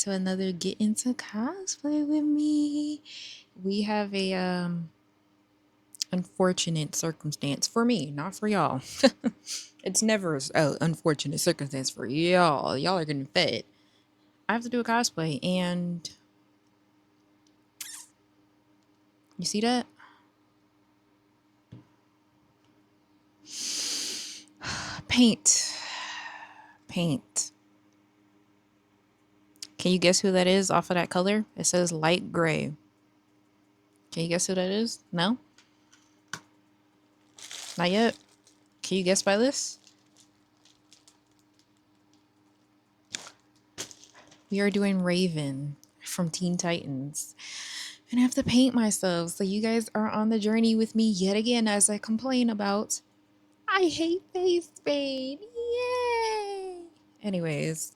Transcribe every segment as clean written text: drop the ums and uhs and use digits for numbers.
to another Get Into Cosplay with me. We have a unfortunate circumstance for me, not for y'all. It's never an unfortunate circumstance for y'all. Y'all are getting fed. I have to do a cosplay, and you see that? Paint. Paint. Can you guess who that is off of that color? It says light gray. Can you guess who that is? No? Not yet? Can you guess by this? We are doing Raven from Teen Titans. And I have to paint myself. So you guys are on the journey with me yet again as I complain about I hate face paint. Yay! Anyways,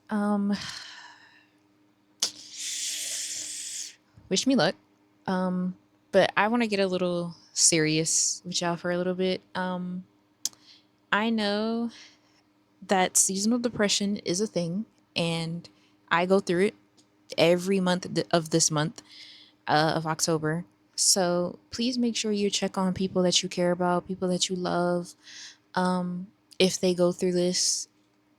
wish me luck. But I want to get a little serious with y'all for a little bit. I know that seasonal depression is a thing, and I go through it every month of this month of October. So please make sure you check on people that you care about, people that you love. If they go through this,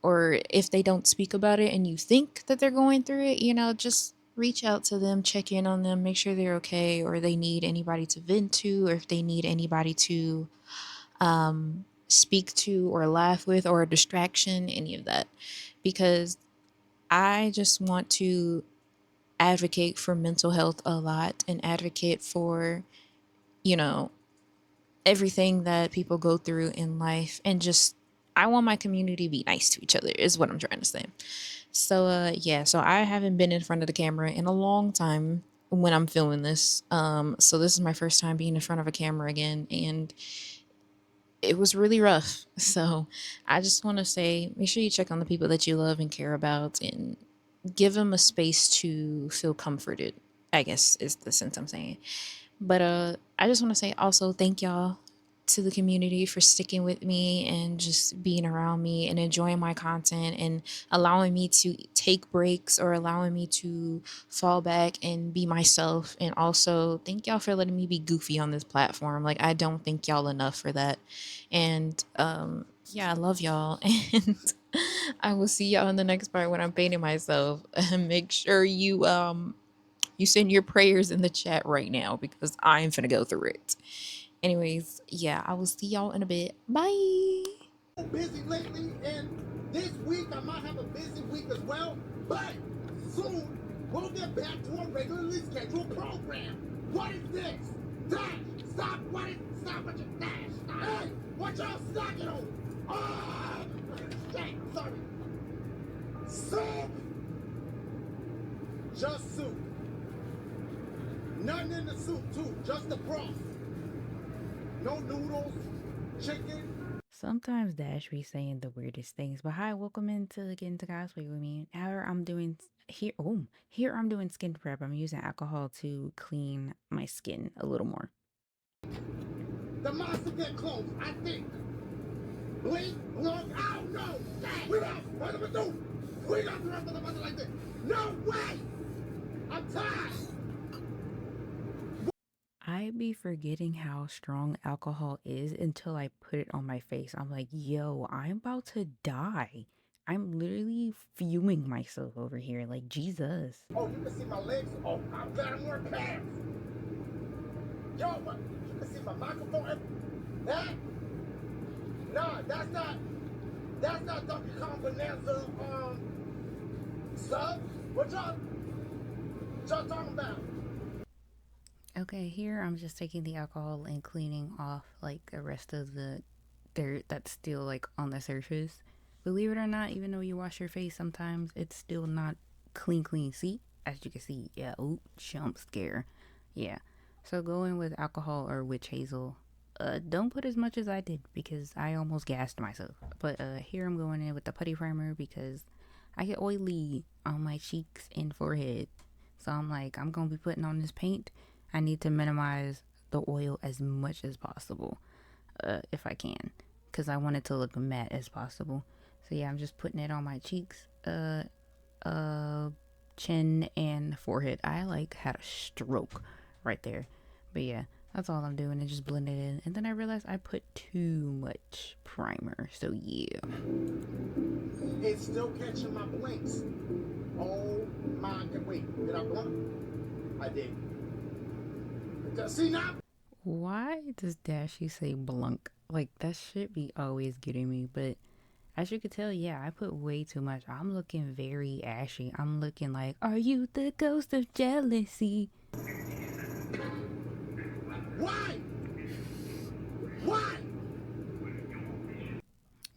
or if they don't speak about it and you think that they're going through it, just reach out to them, check in on them, make sure they're okay, or they need anybody to vent to, or if they need anybody to speak to or laugh with, or a distraction, any of that. Because I just want to advocate for mental health a lot and advocate for, you know, everything that people go through in life. And just, I want my community to be nice to each other, is what I'm trying to say. So, yeah, so I haven't been in front of the camera in a long time when I'm filming this. So this is my first time being in front of a camera again, and it was really rough. So I just want to say, make sure you check on the people that you love and care about, and give them a space to feel comforted, I guess is the sense I'm saying. But I just want to say also thank y'all to the community for sticking with me and just being around me and enjoying my content and allowing me to take breaks, or allowing me to fall back and be myself. And also thank y'all for letting me be goofy on this platform. Like, I don't thank y'all enough for that. And yeah, I love y'all. And I will see y'all in the next part when I'm painting myself. And make sure you send your prayers in the chat right now, because I am finna go through it. Anyways, yeah, I will see y'all in a bit. Bye. Busy lately, and this week I might have a busy week as well, but soon we'll get back to a regularly scheduled program. What is this? Dash! Stop! Stop what you dash! Hey! What y'all snacking on? Oh! Shit, sorry. Soup! Just soup. Nothing in the soup, too. Just the broth. No noodles, chicken. Sometimes Dash be saying the weirdest things. But hi, welcome into Get Into Cosplay with me. Here I'm doing skin prep. I'm using alcohol to clean my skin a little more. The monster get close, I think. Blink, look, oh no! Dang. We got what am I do? We got the rest of the money like this. No way! I'm tired! I be forgetting how strong alcohol is until I put it on my face. I'm like, yo, I'm about to die. I'm literally fuming myself over here. Like, Jesus. Oh, you can see my legs? Oh, I'm glad I'm wearing pants. Yo, what? You can see my microphone? That? Nah, that's not Donkey Kong Bonanza, stuff. What y'all talking about? Okay, here I'm just taking the alcohol and cleaning off like the rest of the dirt that's still like on the surface. Believe it or not, even though you wash your face sometimes, it's still not clean. See? As you can see, yeah, oh, jump scare. Yeah. So going with alcohol or witch hazel. Don't put as much as I did because I almost gassed myself. But here I'm going in with the putty primer because I get oily on my cheeks and forehead. So I'm like, I'm gonna be putting on this paint. I need to minimize the oil as much as possible, if I can, because I want it to look matte as possible. So yeah, I'm just putting it on my cheeks, uh, chin and forehead. I like had a stroke right there. But yeah, that's all I'm doing and just blend it in. And then I realized I put too much primer. So yeah. It's still catching my blinks. Oh my god. Wait, did I blink? I did. See now? Why does Dashy say blunk? Like that should be always getting me, but as you could tell, yeah, I put way too much. I'm looking very ashy. I'm looking like, are you the ghost of jealousy? Why? Why?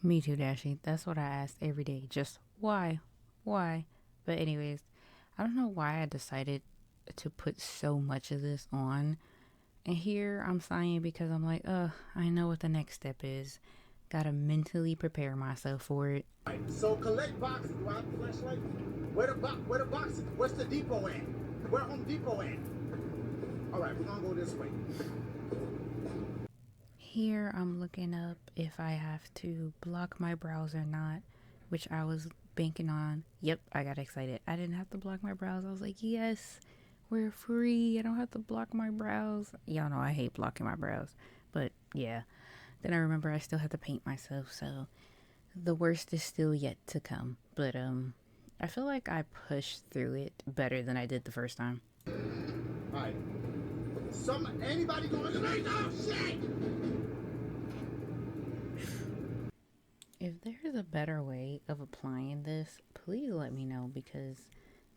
Me too, Dashy. That's what I ask every day. Just why? Why? But, anyways, I don't know why I decided to put so much of this on. And here I'm sighing because I'm like, I know what the next step is. Gotta mentally prepare myself for it. So collect boxes. Do I have a flashlight? Where the boxes? Where's the depot at? Where Home Depot at? All right, we're gonna go this way. Here I'm looking up if I have to block my brows or not, which I was banking on. Yep, I got excited. I didn't have to block my brows. I was like, yes, we're free. I don't have to block my brows. Y'all know I hate blocking my brows. But yeah, then I remember I still have to paint myself, so the worst is still yet to come. But I feel like I pushed through it better than I did the first time. All right. Anybody going to make no shit? If there's a better way of applying this, please let me know because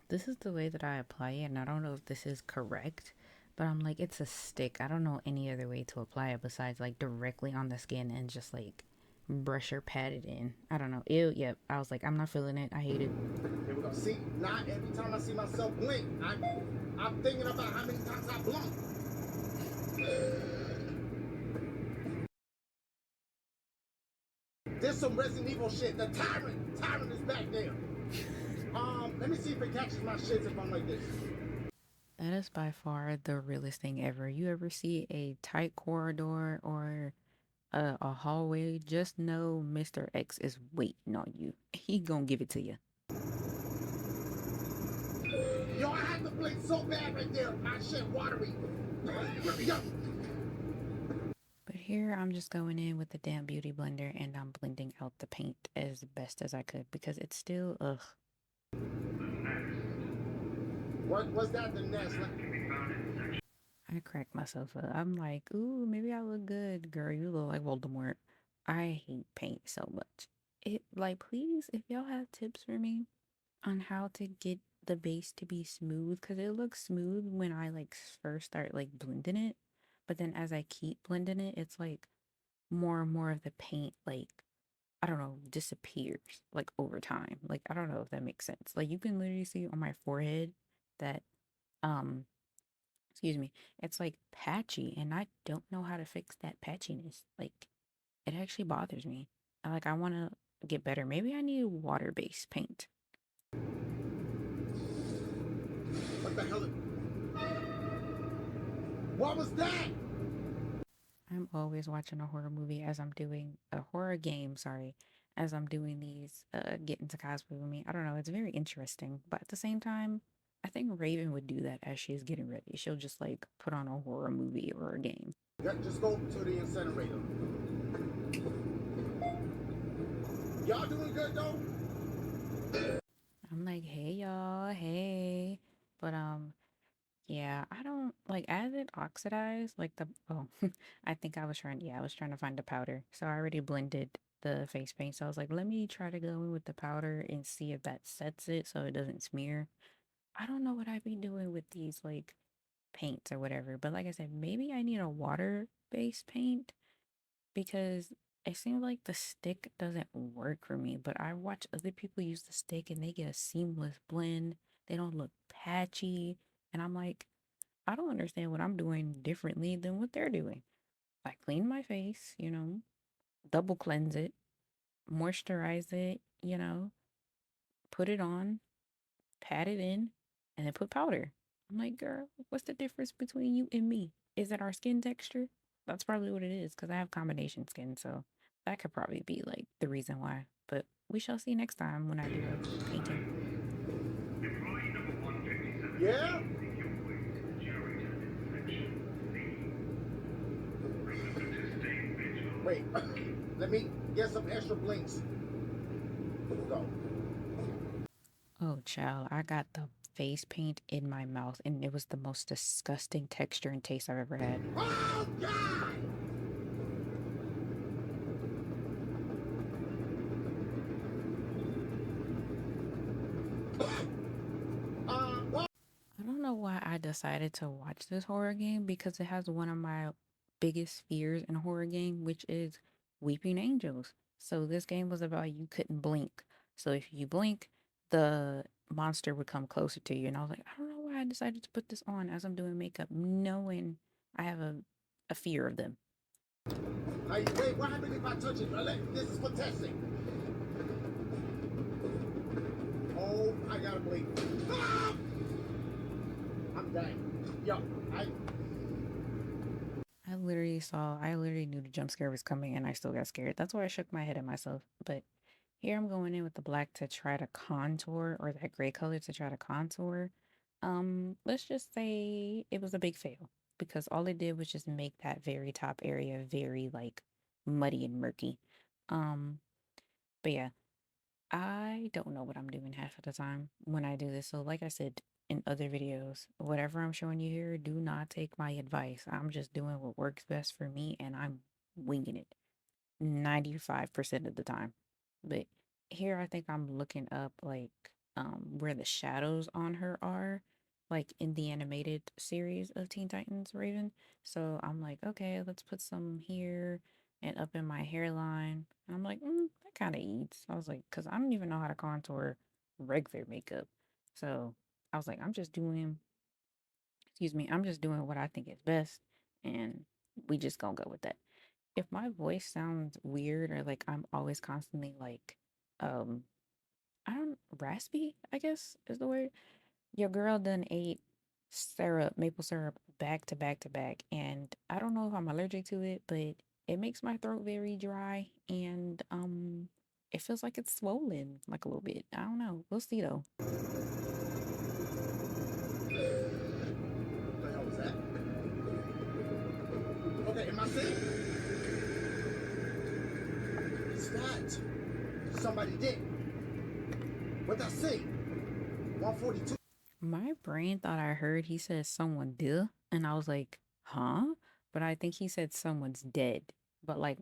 this is the way that I apply it, and I don't know if this is correct, but I'm like, it's a stick. I don't know any other way to apply it besides like directly on the skin and just like brush or pat it in. I don't know. Ew, yep. I was like, I'm not feeling it. I hate it. Here we go. See, now every time I see myself blink, I'm thinking about how many times I blunk. There's some Resident Evil shit. The Tyrant is back there. Let me see if it catches my shits if I'm like this. That is by far the realest thing ever. You ever see a tight corridor or a hallway? Just know Mr. X is waiting on you. He gonna give it to you. Yo, I had to blink so bad right there. My shit watery. Yo. But here I'm just going in with the damn beauty blender and I'm blending out the paint as best as I could because it's still ugh. What was that? The nest? I crack myself up. I'm like, ooh, maybe I look good, girl. You look like Voldemort. I hate paint so much. It like please, if y'all have tips for me on how to get the base to be smooth, because it looks smooth when I like first start like blending it, but then as I keep blending it, it's like more and more of the paint like I don't know, disappears like over time. Like I don't know if that makes sense. Like you can literally see on my forehead that um excuse me, it's like patchy and I don't know how to fix that patchiness. Like it actually bothers me. I want to get better. Maybe I need water-based paint. What the hell? What was that? I'm always watching a horror movie as I'm doing a horror game, sorry, as I'm doing these get into cosplay with me. I don't know, it's very interesting. But at the same time, I think Raven would do that as she's getting ready. She'll just like put on a horror movie or a game. Yeah, just go to the incinerator. Y'all doing good though? I'm like, hey y'all, hey. But yeah, I don't like as it oxidized, like the oh, I think I was trying to find the powder. So I already blended the face paint. So I was like, let me try to go in with the powder and see if that sets it so it doesn't smear. I don't know what I'd be doing with these like paints or whatever, but like I said, maybe I need a water-based paint because it seems like the stick doesn't work for me, but I watch other people use the stick and they get a seamless blend. They don't look patchy, and I'm like, I don't understand what I'm doing differently than what they're doing. I clean my face, double cleanse it, moisturize it, put it on, pat it in, and then put powder. I'm like, girl, what's the difference between you and me? Is it our skin texture? That's probably what it is because I have combination skin, so that could probably be like the reason why. But we shall see next time when I do a painting. Yeah? Wait, let me get some extra blinks. Go. Oh, child, I got the face paint in my mouth, and it was the most disgusting texture and taste I've ever had. Oh, God! Well, I don't know why I decided to watch this horror game because it has one of my biggest fears in a horror game, which is weeping angels. So this game was about you couldn't blink. So if you blink, the monster would come closer to you. And I was like, I don't know why I decided to put this on as I'm doing makeup, knowing I have a fear of them. wait, what happened if I touch it? This is for testing. Oh, I gotta blink. Ah! I'm dying. Yo, I I literally knew the jump scare was coming and I still got scared. That's why I shook my head at myself. But here I'm going in with the black to try to contour, or that gray color to try to contour. Let's just say it was a big fail because all it did was just make that very top area very like muddy and murky. Um, but yeah, I don't know what I'm doing half of the time when I do this. So like I said in other videos, whatever I'm showing you here, do not take my advice. I'm just doing what works best for me and I'm winging it 95% of the time. But here I think I'm looking up like where the shadows on her are, like in the animated series of Teen Titans Raven. So I'm like, okay, let's put some here and up in my hairline. And I'm like, that kind of eats. I was like, because I don't even know how to contour regular makeup. So I was like, I'm just doing what I think is best. And we just gonna go with that. If my voice sounds weird or like I'm always constantly like, um, I don't raspy, I guess is the word. Your girl done ate maple syrup back to back to back, and I don't know if I'm allergic to it, but it makes my throat very dry and it feels like it's swollen like a little bit. I don't know. We'll see though. what the hell was that? Okay, am I safe? It's not. Somebody did. What that say? 142. My brain thought I heard he said someone did, and I was like, huh? But I think he said someone's dead. But like,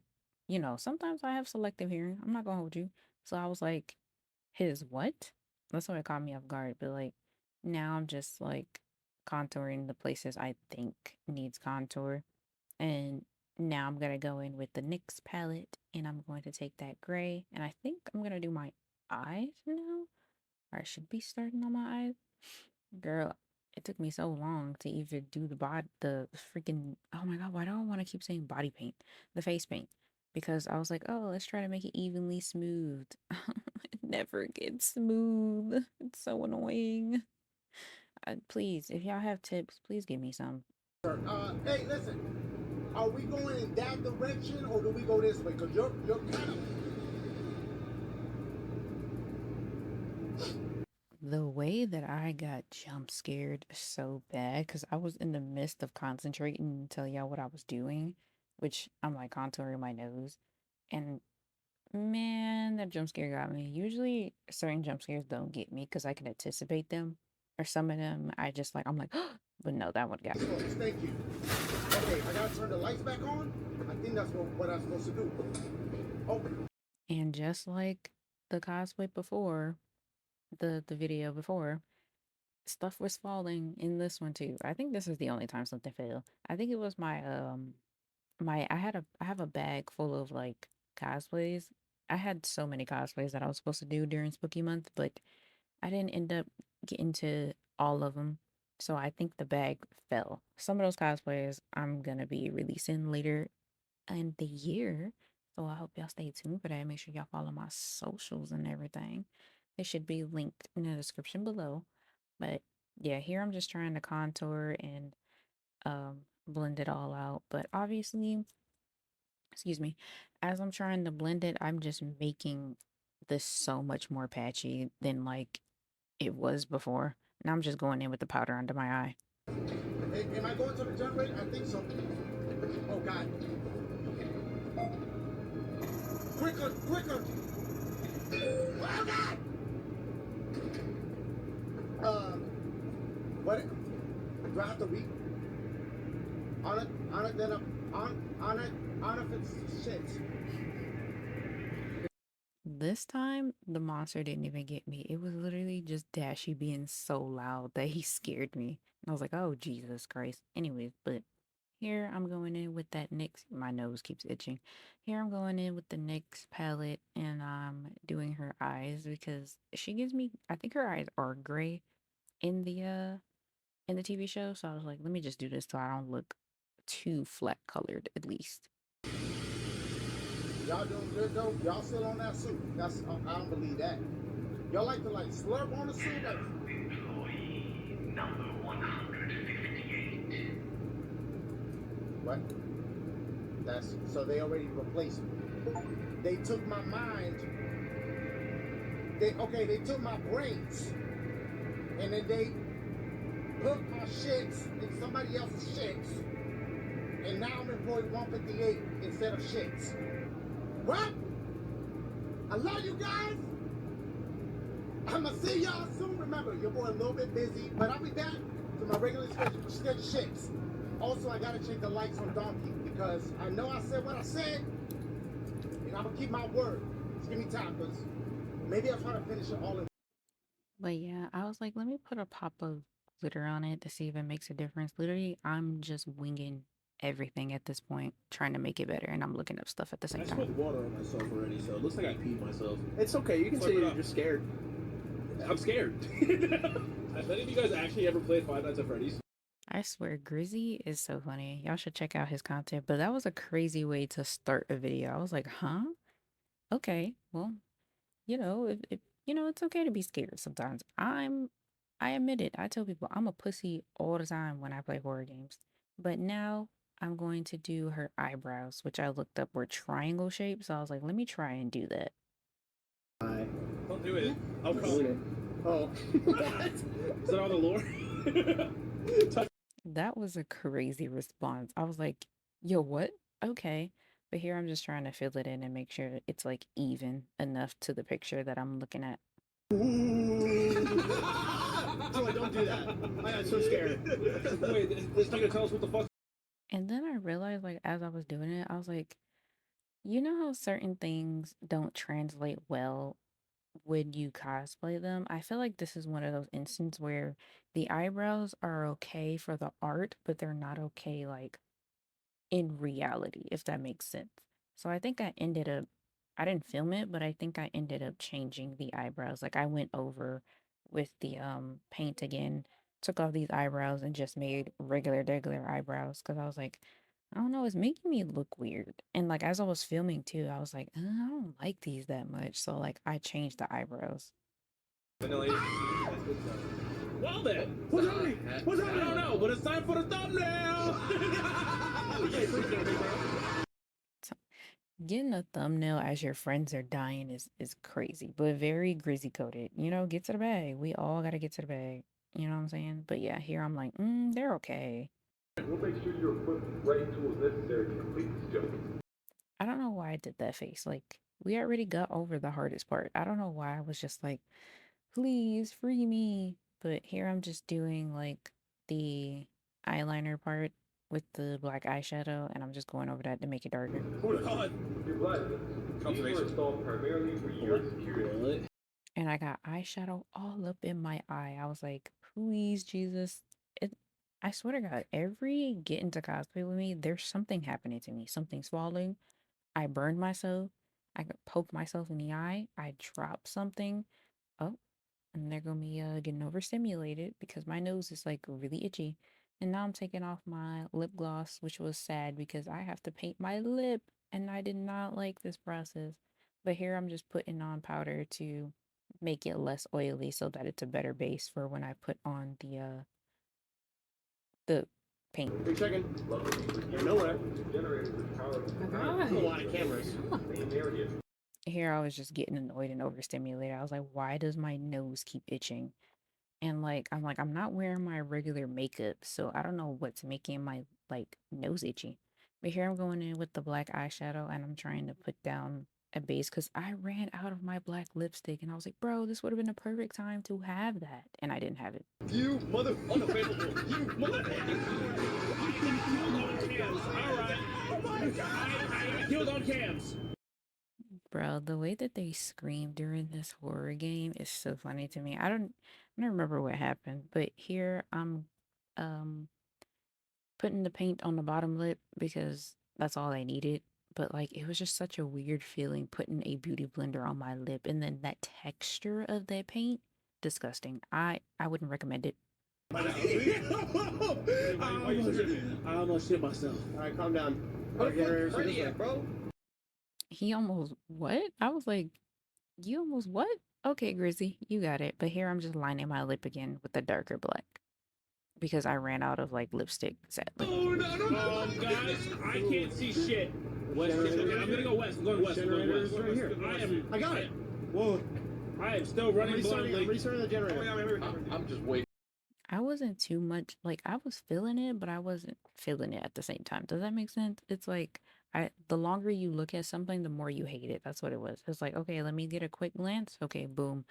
sometimes I have selective hearing. I'm not gonna hold you. So I was like, his what? That's what it caught me off guard. But like, now I'm just like contouring the places I think needs contour. And now I'm gonna go in with the NYX palette, and I'm going to take that gray, and I think I'm gonna do my eyes now. Or I should be starting on my eyes. Girl, it took me so long to even do the freaking, oh my God, why do I want to keep saying body paint? The face paint. Because I was like, oh, let's try to make it evenly smooth. It never gets smooth. It's so annoying. Please, if y'all have tips, please give me some. Hey, listen. Are we going in that direction or do we go this way? Cause you're kind of. The way that I got jump scared so bad, because I was in the midst of concentrating to tell y'all what I was doing, which I'm like contouring my nose. And man, that jump scare got me. Usually, certain jump scares don't get me because I can anticipate them, or some of them I'm like, but no, that one got me. Thank you. Okay, I gotta turn the lights back on. I think that's what I'm supposed to do. Oh, And just like the cosplay before, the video before, stuff was falling in this one too. I think this is the only time something fell. I think it was I have a bag full of like cosplays. I had so many cosplays that I was supposed to do during Spooky Month, but I didn't end up getting to all of them. So I think the bag fell. Some of those cosplays I'm gonna be releasing later in the year. So I hope y'all stay tuned for that. Make sure y'all follow my socials and everything. They should be linked in the description below. But yeah, here I'm just trying to contour and blend it all out. But obviously, excuse me, as I'm trying to blend it, I'm just making this so much more patchy than like it was before. Now I'm just going in with the powder under my eye. Am I going to the generator? I think so. Oh God! Quicker, quicker! Oh God! Uh, what? Do I have to read? On it, then on it, it's shit. This time, the monster didn't even get me. It was literally just Dashy being so loud that he scared me. And I was like, oh, Jesus Christ. Anyways, but here I'm going in with that NYX. My nose keeps itching. Here I'm going in with the NYX palette and I'm doing her eyes because she gives me, I think her eyes are gray in the TV show. So I was like, let me just do this so I don't look too flat colored at least. Y'all doing good though? Y'all still on that suit? That's I don't believe that. Y'all like to like slurp on the suit? Like, employee number 158. What? That's so they already replaced me. They took my mind. They took my brains, and then they put my shits in somebody else's shits, and now I'm employee 158 instead of shits. What? I love you guys. I'ma see y'all soon. Remember, your boy a little bit busy, but I'll be back to my regular schedule shits. Also, I gotta check the likes on Donkey because I know I said what I said, and I'm gonna keep my word. Just give me time, because maybe I'll try to finish it all in. But yeah, I was like, let me put a pop of glitter on it to see if it makes a difference. Literally, I'm just winging everything at this point, trying to make it better, and I'm looking up stuff at the I same time. spilled water on myself already, so it looks like I peed myself. It's okay. You can say you're just scared. I'm scared. Have any of you guys actually ever played Five Nights at Freddy's? I swear, Grizzy is so funny. Y'all should check out his content. But that was a crazy way to start a video. I was like, huh? Okay, well, if it's okay to be scared sometimes. I admit it. I tell people I'm a pussy all the time when I play horror games. But now I'm going to do her eyebrows, which I looked up were triangle shaped. So I was like, let me try and do that. Don't do it. I'll ruin it. Oh. What? Is that all the lore? That was a crazy response. I was like, yo, what? Okay. But here I'm just trying to fill it in and make sure it's like even enough to the picture that I'm looking at. Joy, don't do that. I got so scared. Wait, this nigga tell us what the fuck? And then I realized, like, as I was doing it, I was like, you know how certain things don't translate well when you cosplay them? I feel like this is one of those instances where the eyebrows are okay for the art, but they're not okay, like, in reality, if that makes sense. So I didn't film it, but I think I ended up changing the eyebrows. Like I went over with the paint again, took off these eyebrows and just made regular eyebrows because I was like, I don't know, it's making me look weird. And like as I was filming too, I was like, I don't like these that much. So like I changed the eyebrows. Well then, what's happening? What's happening? I don't know, but it's time for the thumbnail. So getting a thumbnail as your friends are dying is crazy, but very grizzy coated. Get to the bag. We all gotta get to the bag. You know what I'm saying? But yeah, here I'm like, they're okay. We'll make sure you're equipped with the right tools necessary to complete this job. I don't know why I did that face. Like, we already got over the hardest part. I don't know why I was just like, please free me. But here I'm just doing like the eyeliner part with the black eyeshadow, and I'm just going over that to make it darker. Oh God. Your glasses. These were installed primarily for your security. And I got eyeshadow all up in my eye. I was like, please, Jesus. It, I swear to God, every get into cosplay with me, there's something happening to me. Something's falling. I burned myself. I could poke myself in the eye. I dropped something. Oh, and they're gonna be getting overstimulated because my nose is like really itchy. And now I'm taking off my lip gloss, which was sad because I have to paint my lip and I did not like this process. But here I'm just putting on powder to make it less oily so that it's a better base for when I put on the paint. You're checking. You're nowhere. God. A lot of cameras. Here I was just getting annoyed and overstimulated. I was like, why does my nose keep itching? And like I'm not wearing my regular makeup, so I don't know what's making my like nose itchy. But here I'm going in with the black eyeshadow and I'm trying to put down a base because I ran out of my black lipstick and I was like, bro, this would have been a perfect time to have that. And I didn't have it. You mother unavailable. You motherfucker. All right. Oh my God. I got killed on cams. Bro, the way that they scream during this horror game is so funny to me. I don't remember what happened, but here I'm um putting the paint on the bottom lip because that's all I needed. But like it was just such a weird feeling putting a beauty blender on my lip and then that texture of that paint, disgusting. I wouldn't recommend it. I almost shit myself. All right, calm down. What the fuck Freddy at, bro? He almost what? I was like, you almost what? Okay, Grizzy, you got it. But here I'm just lining my lip again with the darker black because I ran out of like lipstick, sadly. Oh, no. Guys, I can't see shit. West. Okay, I'm gonna go west. I'm going west. I'm going west. Right here. I got it. Whoa. I am still running blindly. I'm restarting the generator. I'm just waiting. I wasn't too much like I was feeling it, but I wasn't feeling it at the same time. Does that make sense? It's like the longer you look at something, the more you hate it. That's what it was. It's like, okay, let me get a quick glance. Okay, boom.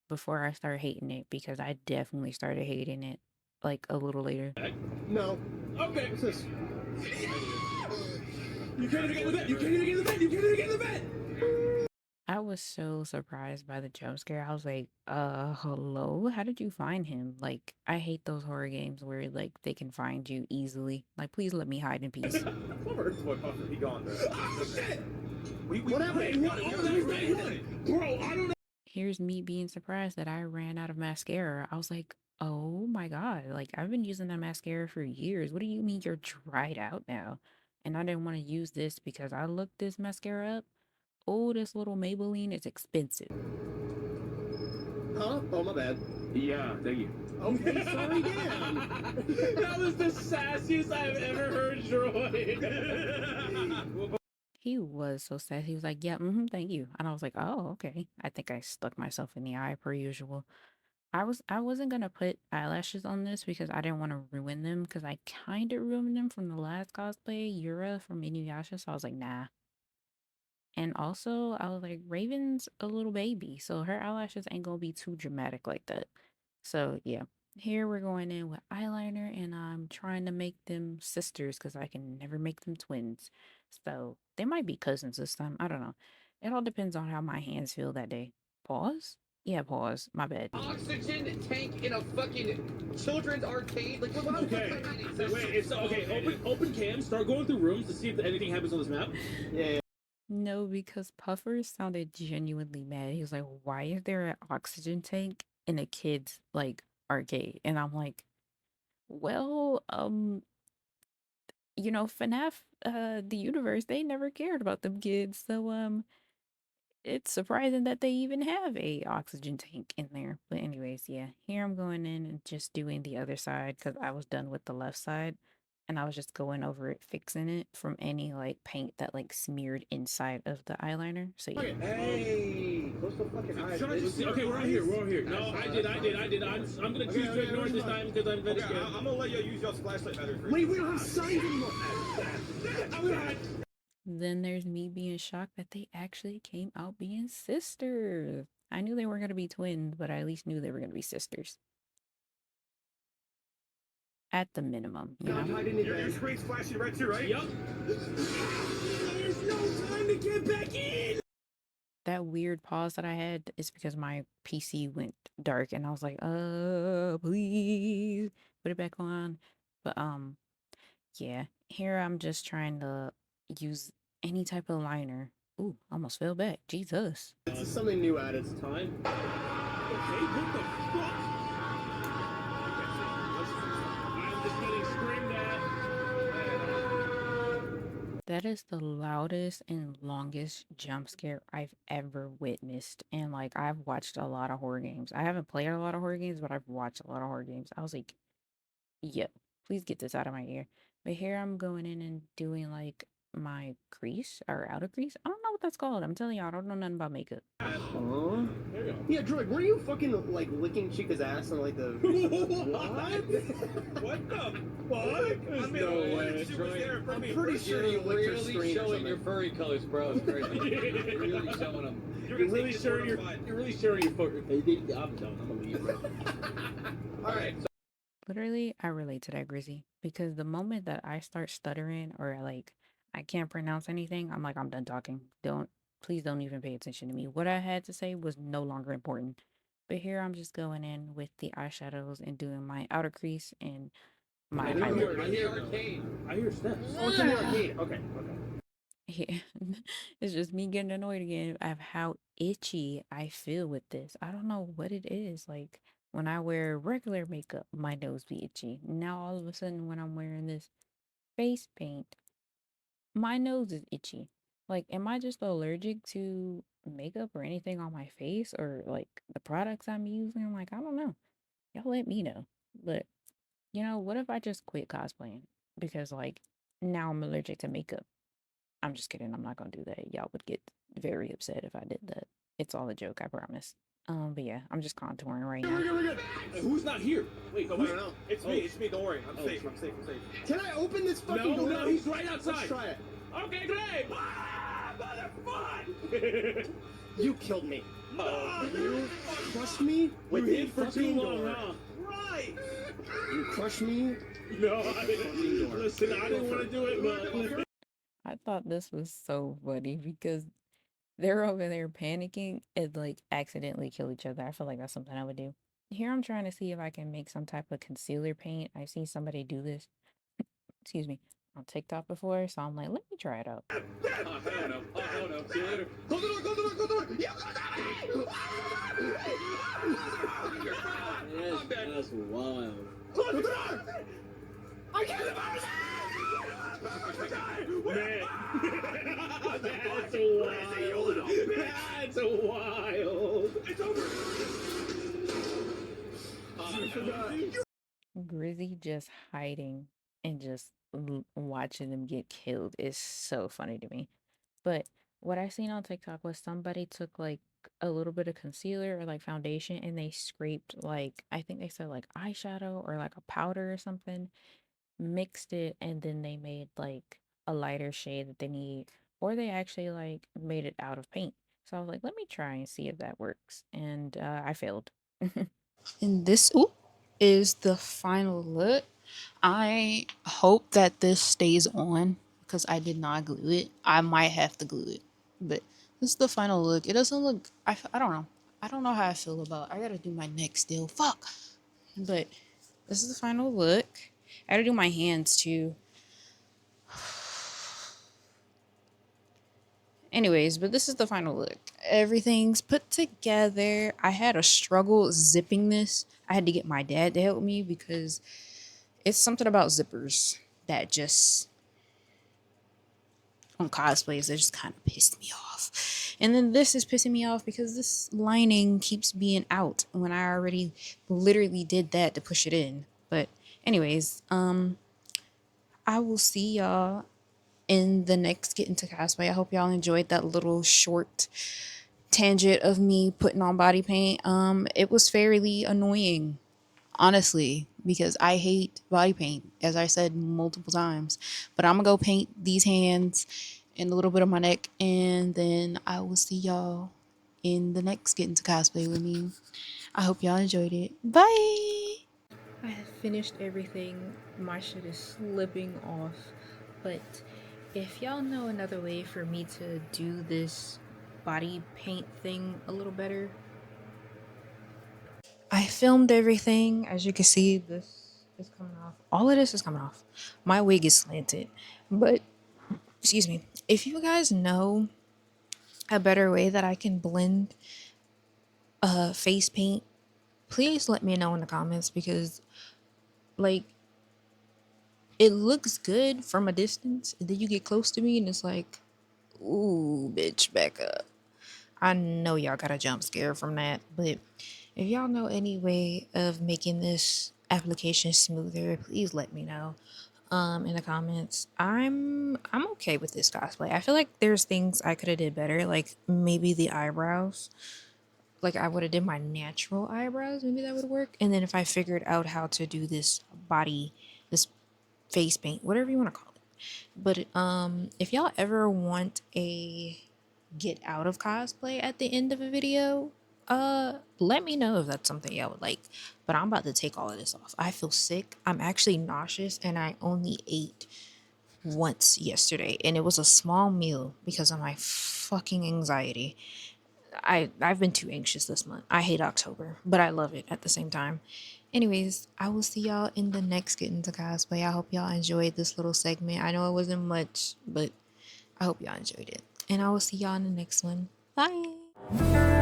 Before I start hating it, because I definitely started hating it like a little later. No. Okay. What's this? You can't even get in the vent. You can't even get in the vent. You can't even get in the vent. I was so surprised by the jump scare. I was like, hello? How did you find him? Like, I hate those horror games where like they can find you easily. Like, please let me hide in peace. Puffer. Puffer. He gone, bro. Oh shit. What happened? Bro, I don't know. Here's me being surprised that I ran out of mascara. I was like, oh my God, like I've been using that mascara for years. What do you mean you're dried out now? And I didn't want to use this because I looked this mascara up. Oh, this little Maybelline is expensive. Huh? Oh, my bad. Yeah, thank you. Okay, sorry, Dan. That was the sassiest I've ever heard droid. He was so sad. He was like, yeah, thank you. And I was like, oh, okay. I think I stuck myself in the eye per usual. I wasn't gonna put eyelashes on this because I didn't want to ruin them because I kind of ruined them from the last cosplay, Yura from Inuyasha. So I was like, nah. And also, I was like, Raven's a little baby, so her eyelashes ain't gonna be too dramatic like that. So yeah, here we're going in with eyeliner, and I'm trying to make them sisters because I can never make them twins. So they might be cousins this time. I don't know. It all depends on how my hands feel that day. Pause? Yeah, pause. My bad. Oxygen tank in a fucking children's arcade? Like, what Okay. Wait, it's okay. Open cam. Start going through rooms to see if anything happens on this map. Yeah. No, because Puffer sounded genuinely mad. He was like, "Why is there an oxygen tank in a kid's like arcade?" And I'm like, "Well, FNAF, the universe, they never cared about them kids. So it's surprising that they even have a oxygen tank in there." But anyways, yeah, here I'm going in and just doing the other side because I was done with the left side. And I was just going over it, fixing it from any like paint that like smeared inside of the eyeliner. So yeah. Hey, close the fucking eyes. Okay, we're all here. We're all here. No, I did. I'm gonna choose to ignore it this time because I'm very scared. I'm gonna let you use your flashlight battery. Wait, we don't have signs anymore. Then there's me being shocked that they actually came out being sisters. I knew they weren't going to be twins, but I at least knew they were going to be sisters. At the minimum, you know? Your screen's flashing red too, right? Yup. There's no time to get back in. That weird pause that I had is because my PC went dark and I was like, please put it back on. But yeah, here I'm just trying to use any type of liner. Ooh, almost fell back. Jesus. This is something new added. Time. Okay, what the fuck? I'm just getting screamed at. That is the loudest and longest jump scare I've ever witnessed. And like I've watched a lot of horror games. I haven't played a lot of horror games, but I've watched a lot of horror games. I was like, yo, please get this out of my ear. But here I'm going in and doing like my crease or outer crease. I don't know what that's called. I'm telling you, I don't know nothing about makeup. There you go. Yeah, Droid, weren't you fucking like licking Chica's ass and like the what? What the fuck? There's I mean, no what way, shit was Droid. there for I'm me? pretty sure you licked her really screen or showing your something. furry colors, bro. It's crazy. You're really showing them. You're really sure you're fucking. I'm done. I'm gonna leave, bro. All right. Literally, I relate to that, Grizzy, because the moment that I start stuttering or like I can't pronounce anything, I'm like, I'm done talking. Please don't even pay attention to me. What I had to say was no longer important. But here I'm just going in with the eyeshadows and doing my outer crease and my highlight. I hear arcade. I hear steps. Oh, it's in the arcade. Okay. Okay. Yeah, it's just me getting annoyed again of how itchy I feel with this. I don't know what it is. Like when I wear regular makeup, my nose be itchy. Now all of a sudden when I'm wearing this face paint, my nose is itchy. Like, am I just allergic to makeup or anything on my face or like the products I'm using? Like, I don't know. Y'all let me know. But what if I just quit cosplaying? Because like now I'm allergic to makeup. I'm just kidding. I'm not gonna do that. Y'all would get very upset if I did that. It's all a joke, I promise. But yeah, I'm just contouring right now. Who's not here? Wait, I don't know. It's me. It's me. Don't worry. I'm safe. I'm safe. I'm safe. Can I open this fucking door? No, he's right outside. Let's try it. Okay, great. Ah, motherfucker! You killed me. You Crushed me with you a hid for too fucking long, door. huh? Right. You crushed me. No, I didn't. Listen, I didn't want to do it, but I thought this was so funny because they're over there panicking and like accidentally kill each other. I feel like that's something I would do. Here I'm trying to see if I can make some type of concealer paint. I've seen somebody do this, excuse me, on TikTok before, so I'm like, let me try it out. I don't know. I don't know. See you later. Close the door. Close the door. Close the door. You close the door. That's wild. Close the door. I can't survive. man, that's wild. That's wild. It's over. I forgot. Grizzy just hiding and just watching them get killed is so funny to me. But what I seen on TikTok was somebody took like a little bit of concealer or like foundation and they scraped like I think they said like eyeshadow or like a powder or something, mixed it, and then they made like a lighter shade that they need, or they actually like made it out of paint. So I was like, let me try and see if that works. And I failed. And this is the final look. I hope that this stays on because I did not glue it. I might have to glue it, but this is the final look. It doesn't look. I don't know. I don't know how I feel about. I gotta do my neck still. Fuck. But this is the final look. I gotta do my hands too. Anyways, but this is the final look. Everything's put together. I had a struggle zipping this. I had to get my dad to help me because it's something about zippers that just on cosplays that just kind of pissed me off. And then this is pissing me off because this lining keeps being out when I already literally did that to push it in. But anyways, I will see y'all in the next Get Into Cosplay. I hope y'all enjoyed that little short tangent of me putting on body paint. It was fairly annoying, honestly, because I hate body paint, as I said multiple times. But I'm gonna go paint these hands and a little bit of my neck, and then I will see y'all in the next Get Into Cosplay with me. I hope y'all enjoyed it. Bye! I have finished everything. My shit is slipping off. But if y'all know another way for me to do this body paint thing a little better, I filmed everything. As you can see, this is coming off. All of this is coming off. My wig is slanted. But, excuse me, if you guys know a better way that I can blend face paint, please let me know in the comments because, like, it looks good from a distance. And then you get close to me and it's like, ooh, bitch, back up. I know y'all got a jump scare from that, but if y'all know any way of making this application smoother, please let me know. in the comments. I'm okay with this cosplay. I feel like there's things I could have did better, like maybe the eyebrows. Like I would have did my natural eyebrows, maybe that would work. And then if I figured out how to do this body, this face paint, whatever you want to call it. But if y'all ever want a get out of cosplay at the end of a video, let me know if that's something y'all would like. But I'm about to take all of this off. I feel sick. I'm actually nauseous and I only ate once yesterday and it was a small meal because of my fucking anxiety. I've been too anxious this month. I hate October, but I love it at the same time. Anyways, I will see y'all in the next Get Into Cosplay. I hope y'all enjoyed this little segment. I know it wasn't much, but I hope y'all enjoyed it. And I will see y'all in the next one. Bye.